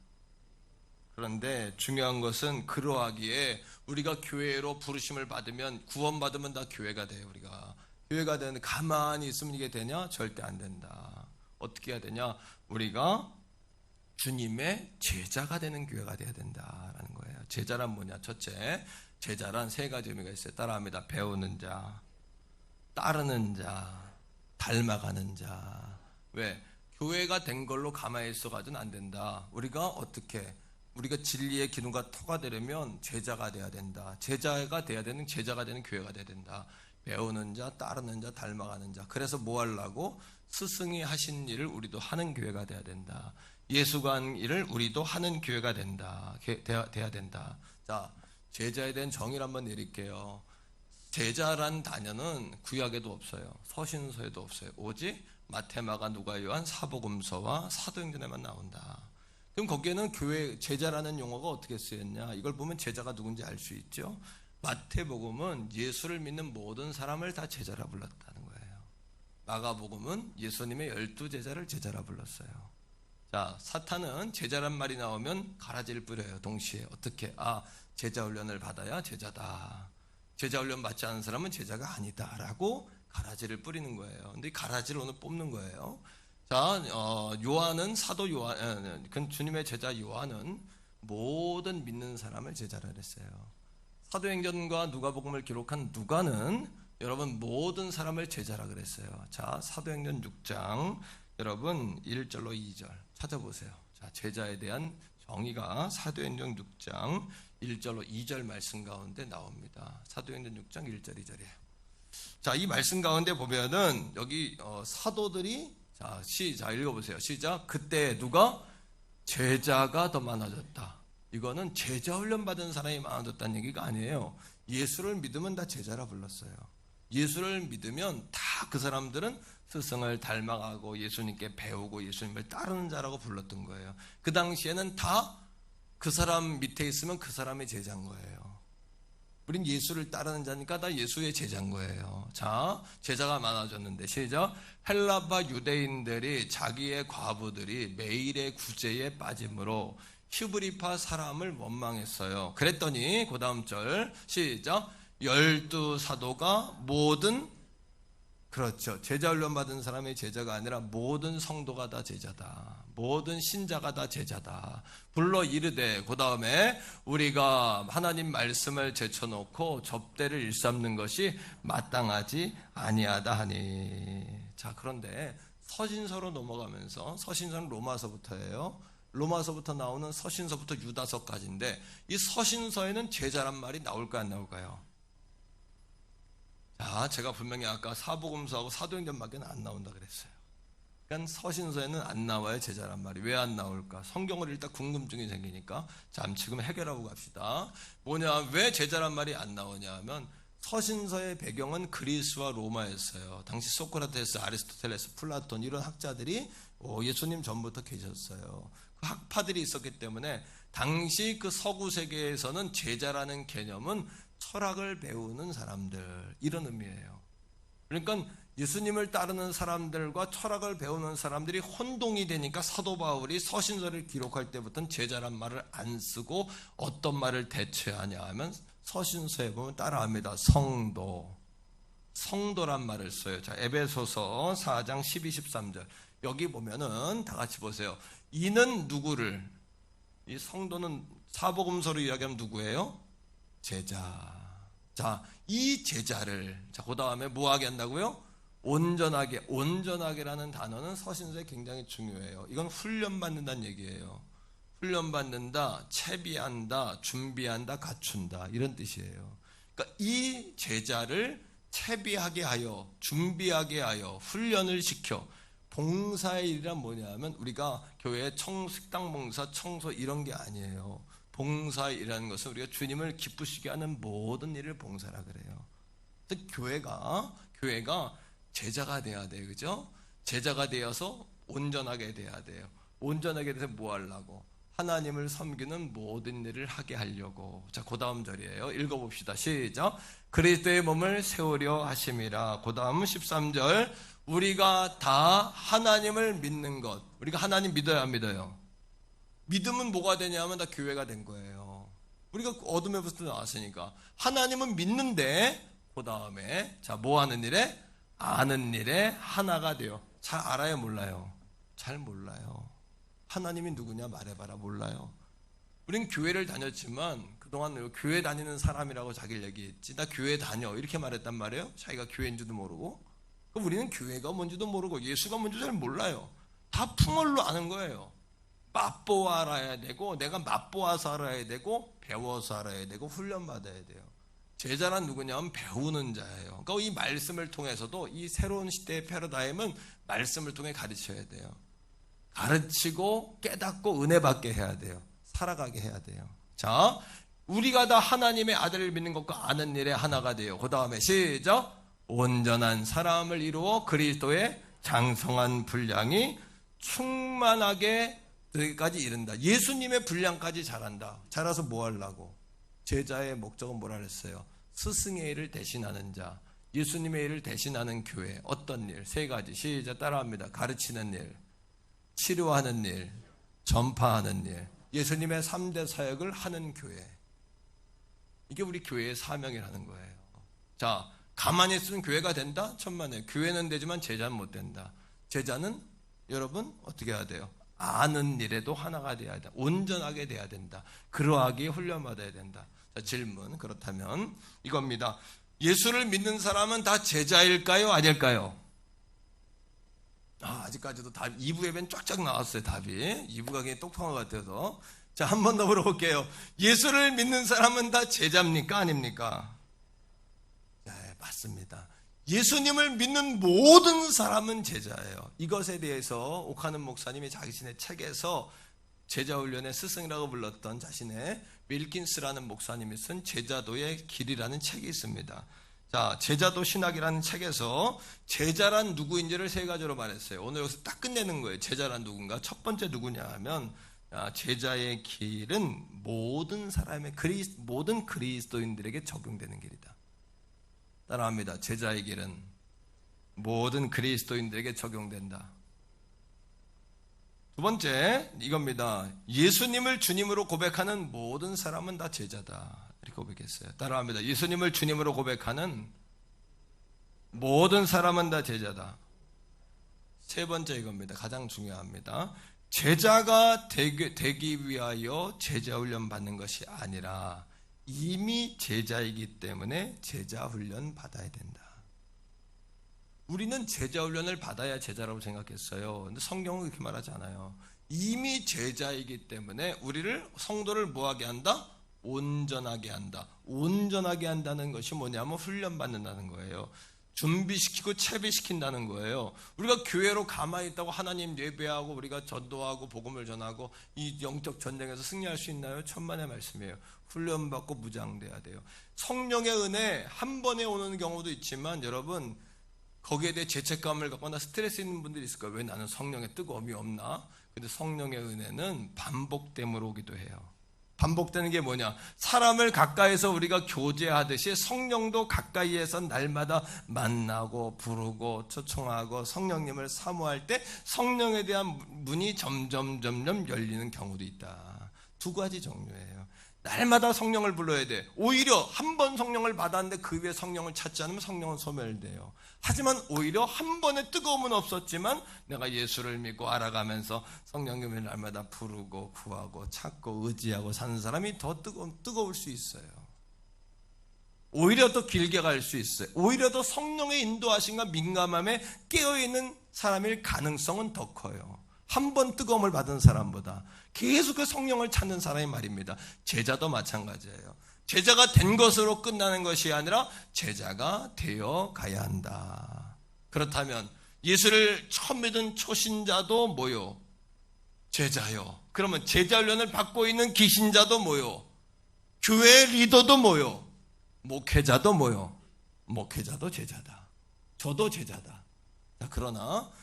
그런데 중요한 것은 그러하기에 우리가 교회로 부르심을 받으면, 구원받으면 다 교회가 돼요. 우리가 교회가 되는데 가만히 있으면 이게 되냐? 절대 안 된다. 어떻게 해야 되냐? 우리가 주님의 제자가 되는 교회가 돼야 된다라는 거예요. 제자란 뭐냐? 첫째, 제자란 3가지 의미가 있어요. 따라합니다. 배우는 자, 따르는 자, 닮아가는 자. 왜? 교회가 된 걸로 가만히 있어가지고는 안 된다. 우리가 어떻게? 우리가 진리의 기둥과 터가 되려면 제자가 돼야 된다. 제자가 돼야 되는, 제자가 되는 교회가 돼야 된다. 배우는 자, 따르는 자, 닮아가는 자. 그래서 뭐 하려고? 스승이 하신 일을 우리도 하는 교회가 돼야 된다. 예수가 한 일을 우리도 하는 교회가 된다. 돼야 된다. 자, 제자에 대한 정의를 한번 내릴게요. 제자란 단어는 구약에도 없어요. 서신서에도 없어요. 오직 마태, 마가, 누가, 요한, 사복음서와 사도행전에만 나온다. 그럼 거기에는 교회 제자라는 용어가 어떻게 쓰였냐? 이걸 보면 제자가 누군지 알 수 있죠. 마태복음은 예수를 믿는 모든 사람을 다 제자라 불렀다는 거예요. 마가복음은 예수님의 12제자를 제자라 불렀어요. 자, 사탄은 제자란 말이 나오면 가라지를 뿌려요. 동시에. 어떻게? 아, 제자 훈련을 받아야 제자다. 제자 훈련 받지 않은 사람은 제자가 아니다 라고 가라지를 뿌리는 거예요. 근데 이 가라지를 오늘 뽑는 거예요. 자, 요한은 사도 요한, 주님의 제자 요한은 모든 믿는 사람을 제자라 했어요. 사도행전과 누가복음을 기록한 누가는 여러분 모든 사람을 제자라 그랬어요. 자, 사도행전 6장 여러분 1절로 2절 찾아보세요. 자, 제자에 대한 정의가 사도행전 6장 1절로 2절 말씀 가운데 나옵니다. 사도행전 6장 1절 2절이에요. 자, 이 말씀 가운데 보면은 여기 사도들이 자 읽어보세요. 시작. 그때 누가? 제자가 더 많아졌다. 이거는 제자 훈련 받은 사람이 많아졌다는 얘기가 아니에요. 예수를 믿으면 다 제자라 불렀어요. 예수를 믿으면 다 그 사람들은 스승을 닮아가고 예수님께 배우고 예수님을 따르는 자라고 불렀던 거예요. 그 당시에는 다 그 사람 밑에 있으면 그 사람의 제자인 거예요. 우린 예수를 따르는 자니까 다 예수의 제자인 거예요. 자, 제자가 많아졌는데 시작. 헬라파 유대인들이 자기의 과부들이 매일의 구제에 빠짐으로 히브리파 사람을 원망했어요. 그랬더니 그 다음 절 시작. 12사도가 모든, 그렇죠, 제자 훈련 받은 사람의 제자가 아니라 모든 성도가 다 제자다. 모든 신자가 다 제자다. 불러 이르되, 그 다음에 우리가 하나님 말씀을 제쳐놓고 접대를 일삼는 것이 마땅하지 아니하다 하니. 자, 그런데 서신서로 넘어가면서, 서신서는 로마서부터예요. 로마서부터 나오는 서신서부터 유다서까지인데 이 서신서에는 제자란 말이 나올까요, 안 나올까요? 자, 제가 분명히 아까 사복음서하고 사도행전밖에 안 나온다 그랬어요. 그러니까 서신서에는 안 나와요, 제자란 말이. 왜 안 나올까? 성경을 읽다 궁금증이 생기니까 지금 해결하고 갑시다. 뭐냐, 왜 제자란 말이 안 나오냐 하면 서신서의 배경은 그리스와 로마였어요. 당시 소크라테스, 아리스토텔레스, 플라톤 이런 학자들이 예수님 전부터 계셨어요. 그 학파들이 있었기 때문에 당시 그 서구 세계에서는 제자라는 개념은 철학을 배우는 사람들, 이런 의미예요. 그러니까 예수님을 따르는 사람들과 철학을 배우는 사람들이 혼동이 되니까 사도 바울이 서신서를 기록할 때부터는 제자란 말을 안 쓰고 어떤 말을 대체하냐 하면 서신서에 보면 따라합니다. 성도란 말을 써요. 자, 에베소서 4장 12, 13절 여기 보면은 다 같이 보세요. 이는 누구를, 이 성도는 사복음서로 이야기하면 누구예요? 제자. 자, 이 제자를, 자, 그 다음에 뭐 하게 한다고요? 온전하게. 온전하게라는 단어는 서신서에 굉장히 중요해요. 이건 훈련받는다는 얘기예요. 훈련받는다, 채비한다, 준비한다, 갖춘다, 이런 뜻이에요. 그러니까 이 제자를 채비하게 하여, 준비하게 하여, 훈련을 시켜. 봉사의 일이란 뭐냐면 우리가 교회 식당 봉사, 청소 이런 게 아니에요. 봉사의 일이라는 것은 우리가 주님을 기쁘시게 하는 모든 일을 봉사라 그래요. 교회가 제자가 돼야 돼요. 그죠? 제자가 되어서 온전하게 돼야 돼요. 온전하게 돼서 뭐 하려고? 하나님을 섬기는 모든 일을 하게 하려고. 자, 그 다음 절이에요. 읽어봅시다. 시작. 그리스도의 몸을 세우려 하심이라. 그 다음 13절. 우리가 다 하나님을 믿는 것. 우리가 하나님 믿어야 안 믿어요? 믿으면 뭐가 되냐면 다 교회가 된 거예요. 우리가 어둠에부터 나왔으니까. 하나님은 믿는데 그 다음에 자, 뭐 하는 일에? 아는 일에 하나가 돼요. 잘 알아요? 몰라요? 잘 몰라요. 하나님이 누구냐 말해봐라. 몰라요. 우린 교회를 다녔지만 그동안 교회 다니는 사람이라고 자기를 얘기했지. 나 교회 다녀 이렇게 말했단 말이에요. 자기가 교회인지도 모르고. 그럼 우리는 교회가 뭔지도 모르고 예수가 뭔지도 잘 몰라요. 다 풍월로 아는 거예요. 맛보아 알아야 되고, 내가 맛보아서 알아야 되고, 배워서 알아야 되고, 훈련받아야 돼요. 제자란 누구냐면 배우는 자예요. 그러니까 이 말씀을 통해서도 이 새로운 시대의 패러다임은 말씀을 통해 가르쳐야 돼요. 가르치고 깨닫고 은혜 받게 해야 돼요. 살아가게 해야 돼요. 자, 우리가 다 하나님의 아들을 믿는 것과 아는 일에 하나가 돼요. 그 다음에 시작. 온전한 사람을 이루어 그리스도의 장성한 분량이 충만하게 여기까지 이른다. 예수님의 분량까지 자란다. 자라서 뭐 하려고? 제자의 목적은 뭐라 그랬어요? 스승의 일을 대신하는 자. 예수님의 일을 대신하는 교회. 어떤 일? 세 가지. 시작 따라합니다. 가르치는 일, 치료하는 일, 전파하는 일. 예수님의 3대 사역을 하는 교회. 이게 우리 교회의 사명이라는 거예요. 자, 가만히 있으면 교회가 된다? 천만에. 교회는 되지만 제자는 못 된다. 제자는 여러분 어떻게 해야 돼요? 아는 일에도 하나가 돼야 돼. 온전하게 돼야 된다. 그러하기에 훈련받아야 된다. 자, 질문. 그렇다면 이겁니다. 예수를 믿는 사람은 다 제자일까요? 아닐까요? 아직까지도 답 2부 예배는 쫙쫙 나왔어요. 답이 2부가 굉장히 똑똑한 것 같아서. 자, 한 번 더 물어볼게요. 예수를 믿는 사람은 다 제자입니까? 아닙니까? 네, 맞습니다. 예수님을 믿는 모든 사람은 제자예요. 이것에 대해서 옥하는 목사님이 자신의 책에서 제자훈련의 스승이라고 불렀던 자신의 윌킨스라는 목사님이 쓴 제자도의 길이라는 책이 있습니다. 자, 제자도 신학이라는 책에서 제자란 누구인지를 세 가지로 말했어요. 오늘 여기서 딱 끝내는 거예요. 제자란 누군가? 첫 번째 누구냐 하면 제자의 길은 모든 사람의 모든 그리스도인들에게 적용되는 길이다. 따라합니다. 제자의 길은 모든 그리스도인들에게 적용된다. 두 번째 이겁니다. 예수님을 주님으로 고백하는 모든 사람은 다 제자다. 이렇게 고백했어요. 따라합니다. 예수님을 주님으로 고백하는 모든 사람은 다 제자다. 세 번째 이겁니다. 가장 중요합니다. 제자가 되기 위하여 제자훈련 받는 것이 아니라 이미 제자이기 때문에 제자훈련 받아야 된다. 우리는 제자훈련을 받아야 제자라고 생각했어요. 근데 성경은 그렇게 말하지 않아요. 이미 제자이기 때문에 우리를 성도를 뭐하게 한다? 온전하게 한다. 온전하게 한다는 것이 뭐냐면 훈련받는다는 거예요. 준비시키고 채비시킨다는 거예요. 우리가 교회로 가만히 있다고 하나님 예배하고 우리가 전도하고 복음을 전하고 이 영적 전쟁에서 승리할 수 있나요? 천만의 말씀이에요. 훈련받고 무장돼야 돼요. 성령의 은혜 한 번에 오는 경우도 있지만 여러분 거기에 대해 죄책감을 갖거나 스트레스 있는 분들이 있을 거예요. 왜 나는 성령의 뜨거움이 없나? 근데 성령의 은혜는 반복됨으로 오기도 해요. 반복되는 게 뭐냐? 사람을 가까이서 우리가 교제하듯이 성령도 가까이에서 날마다 만나고 부르고 초청하고 성령님을 사모할 때 성령에 대한 문이 점점 열리는 경우도 있다. 두 가지 종류예요. 날마다 성령을 불러야 돼. 오히려 한 번 성령을 받았는데 그 위에 성령을 찾지 않으면 성령은 소멸돼요. 하지만 오히려 한 번의 뜨거움은 없었지만 내가 예수를 믿고 알아가면서 성령님을 날마다 부르고 구하고 찾고 의지하고 사는 사람이 더 뜨거울 수 있어요. 오히려 더 길게 갈 수 있어요. 오히려 더 성령의 인도하심과 민감함에 깨어있는 사람일 가능성은 더 커요. 한 번 뜨거움을 받은 사람보다 계속 그 성령을 찾는 사람이 말입니다. 제자도 마찬가지예요. 제자가 된 것으로 끝나는 것이 아니라 제자가 되어 가야 한다. 그렇다면 예수를 처음 믿은 초신자도 뭐요? 제자요. 그러면 제자 훈련을 받고 있는 기신자도 뭐요? 교회 리더도 뭐요? 목회자도 뭐요? 목회자도 제자다. 저도 제자다.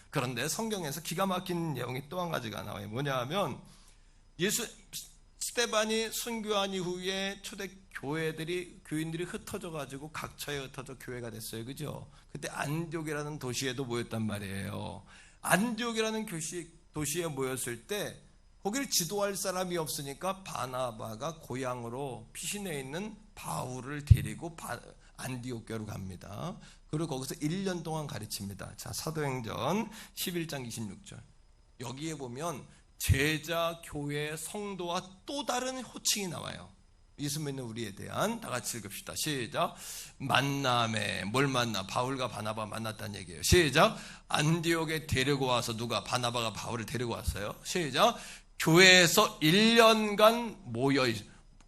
그런데 성경에서 기가 막힌 내용이 또 한 가지가 나와요. 뭐냐 하면 스데반이 순교한 이후에 초대 교인들이 흩어져 가지고 각처에 흩어져 교회가 됐어요. 그죠? 그때 안디옥이라는 도시에도 모였단 말이에요. 안디옥이라는 도시에 모였을 때 거기를 지도할 사람이 없으니까 바나바가 고향으로 피신해 있는 바울을 데리고 안디옥교로 갑니다. 그리고 거기서 1년 동안 가르칩니다. 자, 사도행전 11장 26절. 여기에 보면 제자, 교회, 성도와 또 다른 호칭이 나와요. 예수 믿는 우리에 대한. 다 같이 읽읍시다. 시작. 만남에 뭘 만나? 바울과 바나바 만났다는 얘기예요. 시작. 안디옥에 데리고 와서 누가? 바나바가 바울을 데리고 왔어요. 시작. 교회에서 1년간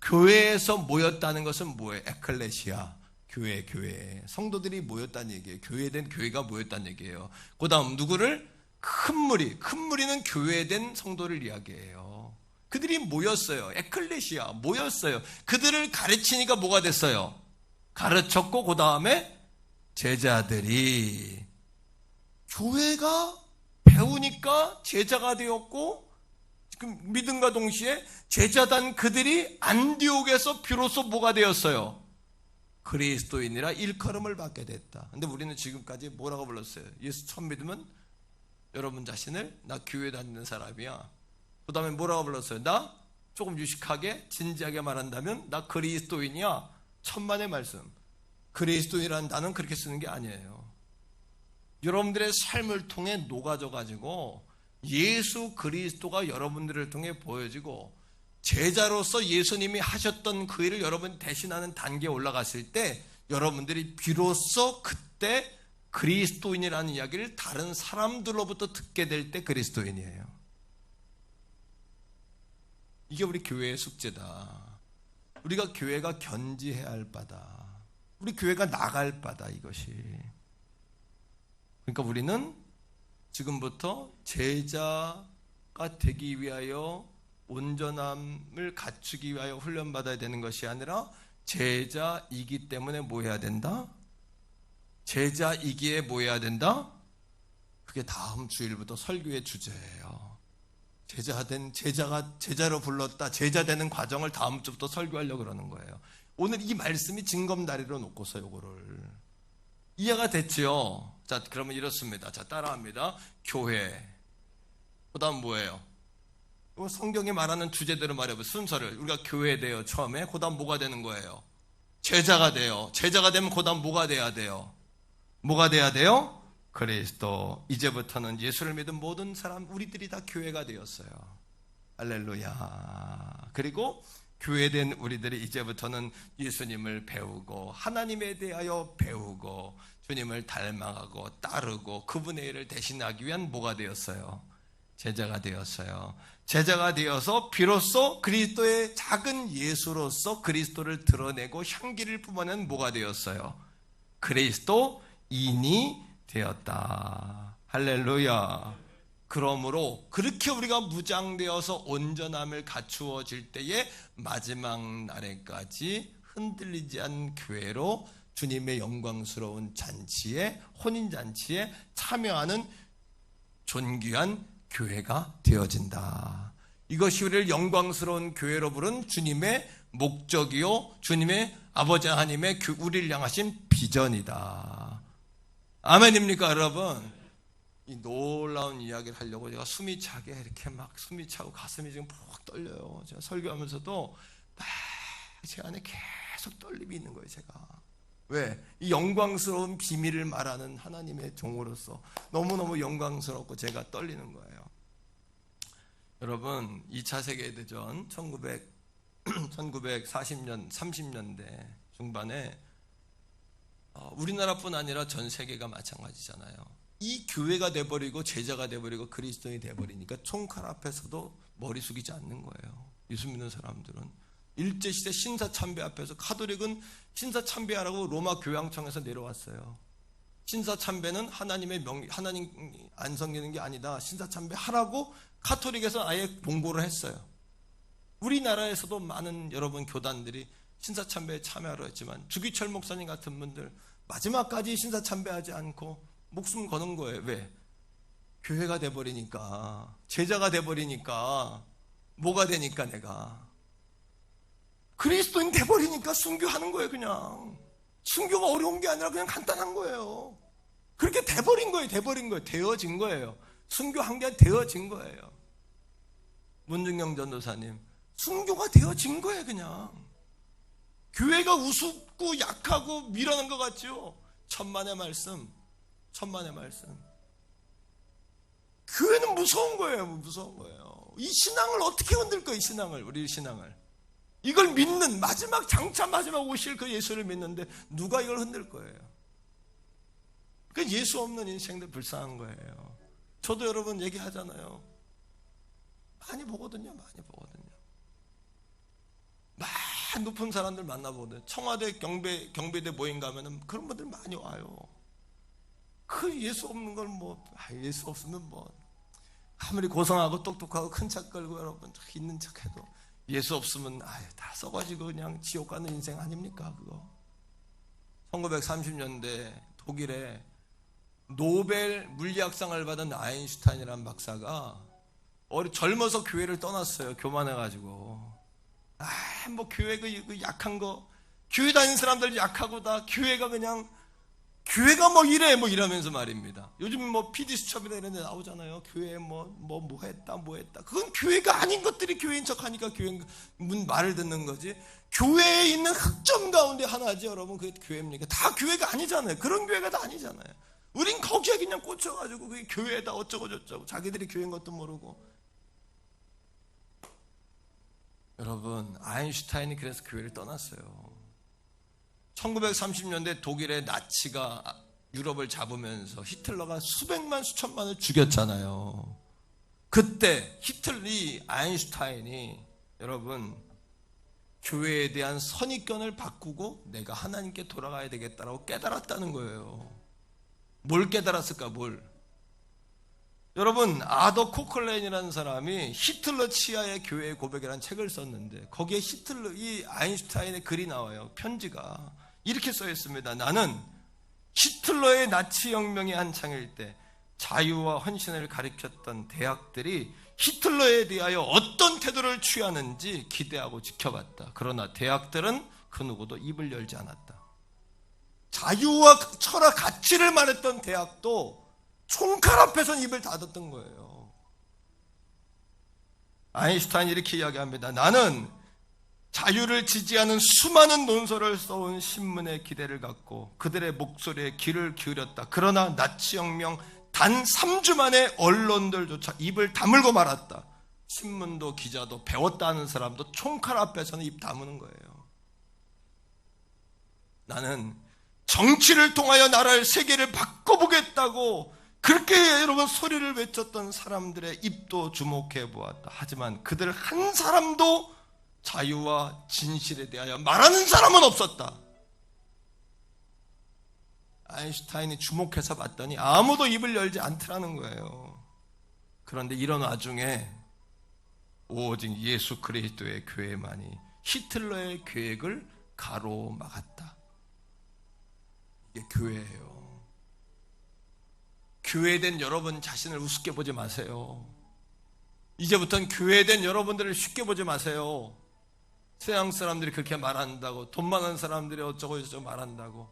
교회에서 모였다는 것은 뭐예요? 에클레시아. 교회. 성도들이 모였다는 얘기예요. 교회된 교회가 모였다는 얘기예요. 그 다음 누구를? 큰 무리는 교회된 성도를 이야기해요. 그들이 모였어요. 에클레시아 모였어요. 그들을 가르치니까 뭐가 됐어요? 가르쳤고 그 다음에 제자들이 교회가 배우니까 제자가 되었고 믿음과 동시에 제자단 그들이 안디옥에서 비로소 뭐가 되었어요? 그리스도인이라 일컬음을 받게 됐다. 근데 우리는 지금까지 뭐라고 불렀어요? 예수 처음 믿으면 여러분 자신을 나 교회 다니는 사람이야. 그 다음에 뭐라고 불렀어요? 나 조금 유식하게 진지하게 말한다면 나 그리스도인이야. 천만의 말씀. 그리스도인이라는 단어는 그렇게 쓰는 게 아니에요. 여러분들의 삶을 통해 녹아져 가지고 예수 그리스도가 여러분들을 통해 보여지고 제자로서 예수님이 하셨던 그 일을 여러분 대신하는 단계에 올라갔을 때 여러분들이 비로소 그때 그리스도인이라는 이야기를 다른 사람들로부터 듣게 될 때 그리스도인이에요. 이게 우리 교회의 숙제다. 우리가 교회가 견지해야 할 바다. 우리 교회가 나갈 바다 이것이. 그러니까 우리는 지금부터 제자가 되기 위하여 온전함을 갖추기 위하여 훈련받아야 되는 것이 아니라 제자이기 때문에 뭐 해야 된다? 제자이기에 뭐 해야 된다? 그게 다음 주일부터 설교의 주제예요. 제자로 불렀다. 제자 되는 과정을 다음 주부터 설교하려고 그러는 거예요. 오늘 이 말씀이 징검다리로 놓고서 요거를 이해가 됐지요? 자, 그러면 이렇습니다. 자, 따라합니다. 교회. 그 다음 뭐예요? 성경이 말하는 주제대로 말해보세요. 순서를. 우리가 교회 돼요, 처음에. 그 다음 뭐가 되는 거예요? 제자가 돼요. 제자가 되면 그 다음 뭐가 돼야 돼요? 뭐가 돼야 돼요? 그리스도. 이제부터는 예수를 믿은 모든 사람, 우리들이 다 교회가 되었어요. 할렐루야. 그리고 교회된 우리들이 이제부터는 예수님을 배우고 하나님에 대하여 배우고 주님을 닮아가고 따르고 그분의 일을 대신하기 위한 뭐가 되었어요? 제자가 되었어요. 제자가 되어서 비로소 그리스도의 작은 예수로서 그리스도를 드러내고 향기를 뿜어낸 뭐가 되었어요? 그리스도인이 되었다. 할렐루야. 그러므로 그렇게 우리가 무장되어서 온전함을 갖추어질 때에 마지막 날에까지 흔들리지 않은 교회로 주님의 영광스러운 잔치에, 혼인잔치에 참여하는 존귀한 교회가 되어진다. 이것이 우리를 영광스러운 교회로 부른 주님의 목적이요, 주님의 아버지 하나님의 우리를 향하신 비전이다. 아멘입니까, 여러분? 이 놀라운 이야기를 하려고 제가 숨이 차게 이렇게 막 숨이 차고 가슴이 지금 푹 떨려요. 제가 설교하면서도 막 제 안에 계속 떨림이 있는 거예요, 제가. 왜? 이 영광스러운 비밀을 말하는 하나님의 종으로서 너무너무 영광스럽고 제가 떨리는 거예요. 여러분, 2차 세계대전 1940년, 30년대 중반에 우리나라뿐 아니라 전 세계가 마찬가지잖아요. 이 교회가 돼버리고 제자가 돼버리고 그리스도인이 돼버리니까 총칼 앞에서도 머리 숙이지 않는 거예요. 예수 믿는 사람들은 일제시대 신사참배 앞에서 가톨릭은 신사참배하라고 로마 교황청에서 내려왔어요. 신사참배는 하나님 안 섬기는 게 아니다. 신사참배 하라고 가톨릭에서 아예 공고를 했어요. 우리나라에서도 많은 여러분 교단들이 신사참배에 참여하려 했지만 주기철 목사님 같은 분들 마지막까지 신사참배하지 않고 목숨 거는 거예요. 왜? 교회가 돼버리니까, 제자가 돼버리니까, 뭐가 되니까 내가 그리스도인 돼버리니까 순교하는 거예요. 그냥 순교가 어려운 게 아니라 그냥 간단한 거예요. 그렇게 돼버린 거예요. 되어진 거예요. 순교한 게 되어진 거예요. 문중영 전도사님, 순교가 되어진 거예요. 그냥 교회가 우습고 약하고 밀어넣은 것 같죠. 천만의 말씀. 교회는 무서운 거예요. 이 신앙을 어떻게 흔들 거예요? 우리 신앙을 이걸 믿는 장차 마지막 오실 그 예수를 믿는데 누가 이걸 흔들 거예요? 그 예수 없는 인생들 불쌍한 거예요. 저도 여러분 얘기하잖아요. 많이 보거든요. 높은 사람들 만나보거든요. 청와대 경비대 모임 가면은 그런 분들 많이 와요. 그 예수 없는 걸 예수 없으면 아무리 고상하고 똑똑하고 큰 차 끌고 여러분 있는 척해도 예수 없으면 다 썩어지고 그냥 지옥 가는 인생 아닙니까? 그거 1930년대 독일에 노벨 물리학상을 받은 아인슈타인이라는 박사가 젊어서 교회를 떠났어요. 교만해가지고 교회 그 약한 거, 교회 다니는 사람들 약하고 다 교회가 이래 이러면서 말입니다. 요즘 PD 수첩이나 이런 데 나오잖아요. 교회 뭐 했다. 그건 교회가 아닌 것들이 교회인 척 하니까 교회 말을 듣는 거지. 교회에 있는 흑점 가운데 하나지 여러분. 그게 교회입니까? 다 교회가 아니잖아요. 그런 교회가 다 아니잖아요. 우린 거기에 그냥 꽂혀가지고 그게 교회다 어쩌고 저쩌고 자기들이 교회인 것도 모르고. 여러분, 아인슈타인이 그래서 교회를 떠났어요. 1930년대 독일의 나치가 유럽을 잡으면서 히틀러가 수천만을 죽였잖아요. 그때 아인슈타인이 여러분 교회에 대한 선입견을 바꾸고 내가 하나님께 돌아가야 되겠다라고 깨달았다는 거예요. 뭘 깨달았을까? 여러분, 아더 코클레인이라는 사람이 히틀러 치하의 교회의 고백이라는 책을 썼는데 거기에 이 아인슈타인의 글이 나와요. 편지가 이렇게 써 있습니다. 나는 히틀러의 나치 혁명이 한창일 때 자유와 헌신을 가리켰던 대학들이 히틀러에 대하여 어떤 태도를 취하는지 기대하고 지켜봤다. 그러나 대학들은 그 누구도 입을 열지 않았다. 자유와 철학 가치를 말했던 대학도 총칼 앞에서는 입을 닫았던 거예요. 아인슈타인이 이렇게 이야기합니다. 나는 자유를 지지하는 수많은 논설을 써온 신문에 기대를 갖고 그들의 목소리에 귀를 기울였다. 그러나 나치혁명 단 3주 만에 언론들조차 입을 다물고 말았다. 신문도 기자도 배웠다 하는 사람도 총칼 앞에서는 입 다무는 거예요. 나는 정치를 통하여 나라를 세계를 바꿔보겠다고 그렇게 여러분 소리를 외쳤던 사람들의 입도 주목해 보았다. 하지만 그들 한 사람도 자유와 진실에 대하여 말하는 사람은 없었다. 아인슈타인이 주목해서 봤더니 아무도 입을 열지 않더라는 거예요. 그런데 이런 와중에 오직 예수 그리스도의 교회만이 히틀러의 계획을 가로막았다. 이게 교회예요. 교회된 여러분 자신을 우습게 보지 마세요. 이제부터는 교회된 여러분들을 쉽게 보지 마세요. 서양 사람들이 그렇게 말한다고, 돈 많은 사람들이 어쩌고 저쩌고 말한다고.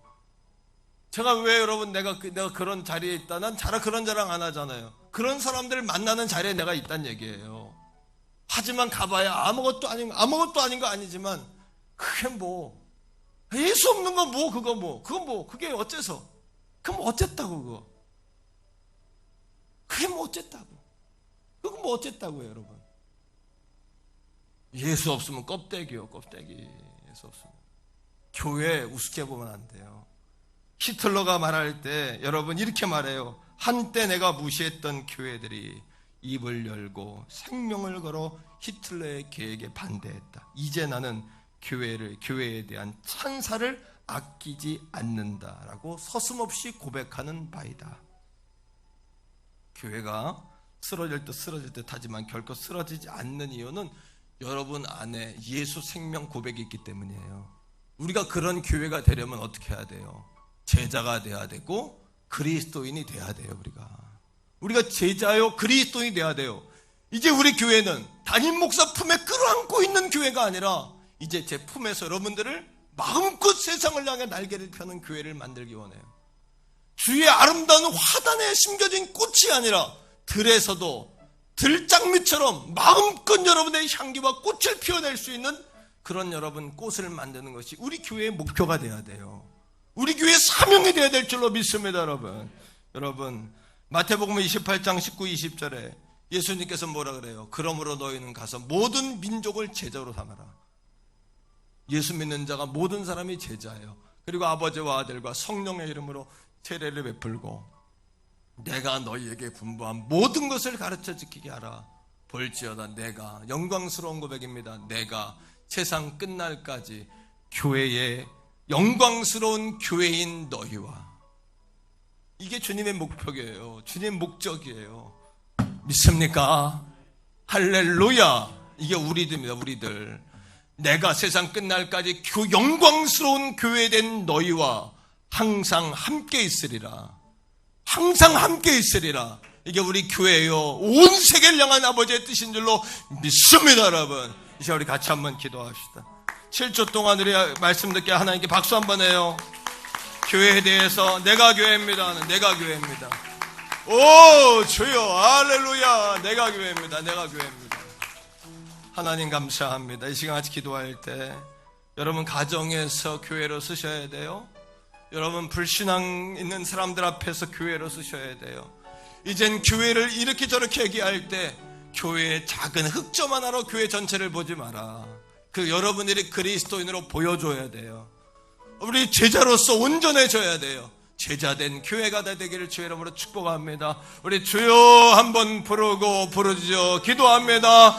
제가 왜 여러분 내가 그런 자리에 있다? 난 그런 자랑 안 하잖아요. 그런 사람들을 만나는 자리에 내가 있다는 얘기예요. 하지만 가봐야 아무것도 아닌 거 아니지만 그게 예수 없는 거 그게 어째서? 그럼 어쨌다고 그거? 그게 어쨌다고? 그거 어쨌다고요, 여러분? 예수 없으면 껍데기요, 껍데기. 예수 없으면 교회 우습게 보면 안 돼요. 히틀러가 말할 때 여러분 이렇게 말해요. 한때 내가 무시했던 교회들이 입을 열고 생명을 걸어 히틀러의 계획에 반대했다. 이제 나는 교회에 대한 찬사를 아끼지 않는다라고 서슴없이 고백하는 바이다. 교회가 쓰러질 듯 하지만 결코 쓰러지지 않는 이유는 여러분 안에 예수 생명 고백이 있기 때문이에요. 우리가 그런 교회가 되려면 어떻게 해야 돼요? 제자가 돼야 되고 그리스도인이 돼야 돼요. 우리가 제자요 그리스도인이 돼야 돼요. 이제 우리 교회는 담임 목사 품에 끌어안고 있는 교회가 아니라 이제 제 품에서 여러분들을 마음껏 세상을 향해 날개를 펴는 교회를 만들기 원해요. 주의 아름다운 화단에 심겨진 꽃이 아니라 들에서도 들장미처럼 마음껏 여러분의 향기와 꽃을 피워낼 수 있는 그런 여러분 꽃을 만드는 것이 우리 교회의 목표가 돼야 돼요. 우리 교회의 사명이 되어야 될 줄로 믿습니다. 여러분 마태복음 28장 19, 20절에 예수님께서 뭐라 그래요? 그러므로 너희는 가서 모든 민족을 제자로 삼아라. 예수 믿는 자가 모든 사람이 제자예요. 그리고 아버지와 아들과 성령의 이름으로 세례를 베풀고 내가 너희에게 분부한 모든 것을 가르쳐 지키게 하라. 볼지어다 내가, 영광스러운 고백입니다, 내가 세상 끝날까지 교회의 영광스러운 교회인 너희와, 이게 주님의 목표예요. 주님의 목적이에요. 믿습니까? 할렐루야. 이게 우리들입니다. 우리들. 내가 세상 끝날까지 영광스러운 교회된 너희와 항상 함께 있으리라. 항상 함께 있으리라. 이게 우리 교회예요. 온 세계를 향한 아버지의 뜻인 줄로 믿습니다. 여러분 이제 우리 같이 한번 기도합시다. 7초 동안 우리 말씀 듣게 하나님께 박수 한번 해요. 교회에 대해서 내가 교회입니다. 내가 교회입니다. 오 주여 할렐루야. 내가 교회입니다. 내가 교회입니다. 하나님 감사합니다. 이 시간 같이 기도할 때 여러분 가정에서 교회로 쓰셔야 돼요. 여러분 불신앙 있는 사람들 앞에서 교회로 쓰셔야 돼요. 이젠 교회를 이렇게 저렇게 얘기할 때 교회의 작은 흑점 하나로 교회 전체를 보지 마라. 그 여러분들이 그리스도인으로 보여줘야 돼요. 우리 제자로서 온전해져야 돼요. 제자된 교회가 다 되기를 주의 이름으로 축복합니다. 우리 주여 한번 부르고 부르짖어 기도합니다.